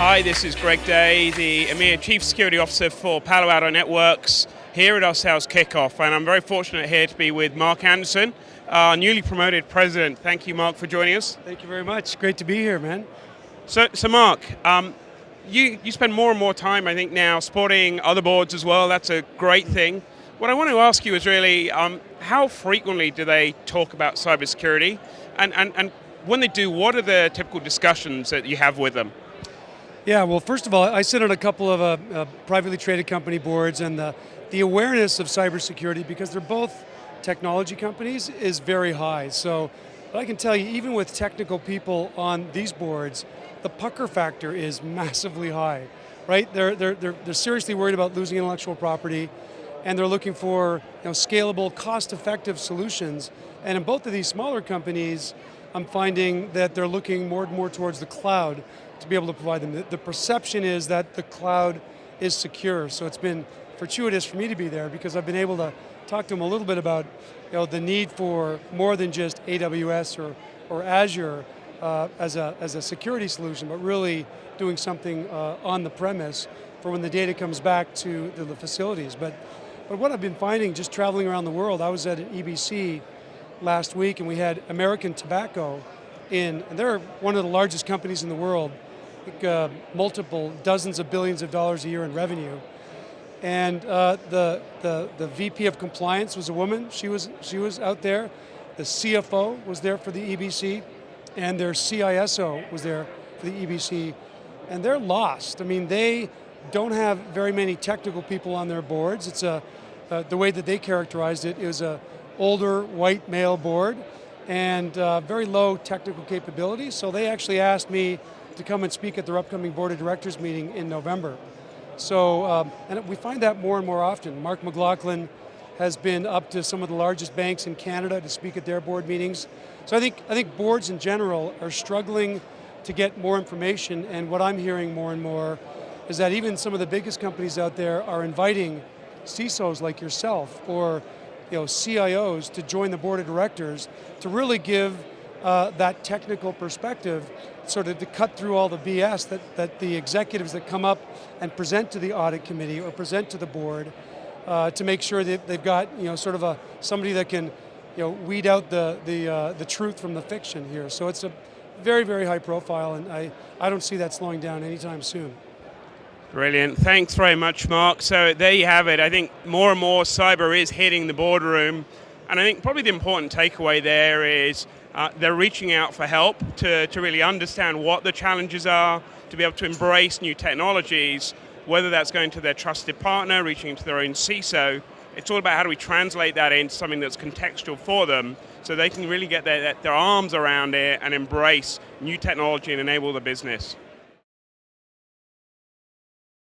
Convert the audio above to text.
Hi, this is Greg Day, the EMEA Chief Security Officer for Palo Alto Networks here at our sales kickoff, and I'm very fortunate here to be with Mark Anderson, our newly promoted president. Thank you, Mark, for joining us. Thank you very much. Great to be here, man. So Mark, you spend more and more time, I think, now sporting other boards as well. That's a great thing. What I want to ask you is really, how frequently do they talk about cybersecurity? And when they do, what are the typical discussions that you have with them? Yeah, well, first of all, I sit on a couple of privately traded company boards, and the awareness of cybersecurity, because they're both technology companies, is very high. So I can tell you, even with technical people on these boards, the pucker factor is massively high, right? They're seriously worried about losing intellectual property, and they're looking for scalable, cost-effective solutions. And in both of these smaller companies, I'm finding that they're looking more and more towards the cloud to be able to provide them. The perception is that the cloud is secure, so it's been fortuitous for me to be there because I've been able to talk to them a little bit about the need for more than just AWS or Azure as a security solution, but really doing something on the premise for when the data comes back to the facilities. But what I've been finding just traveling around the world, I was at an EBC last week and we had American Tobacco in, and they're one of the largest companies in the world, multiple dozens of billions of dollars a year in revenue. And the VP of compliance was a woman. She was out there. The CFO was there for the EBC, and their CISO was there for the EBC. And they're lost. I mean, they don't have very many technical people on their boards. It's the way that they characterized it is a older white male board and very low technical capability. So they actually asked me to come and speak at their upcoming board of directors meeting in November. So, and we find that more and more often. Mark McLaughlin has been up to some of the largest banks in Canada to speak at their board meetings. So I think boards in general are struggling to get more information, and what I'm hearing more and more is that even some of the biggest companies out there are inviting CISOs like yourself or CIOs to join the board of directors to really give that technical perspective, sort of to cut through all the BS that the executives that come up and present to the audit committee or present to the board to make sure that they've got sort of somebody that can weed out the truth from the fiction here. So it's a very, very high profile, and I don't see that slowing down anytime soon. Brilliant. Thanks very much, Mark. So there you have it. I think more and more cyber is hitting the boardroom, and I think probably the important takeaway there is they're reaching out for help to really understand what the challenges are, to be able to embrace new technologies, whether that's going to their trusted partner, reaching into their own CISO. It's all about how do we translate that into something that's contextual for them so they can really get their arms around it and embrace new technology and enable the business.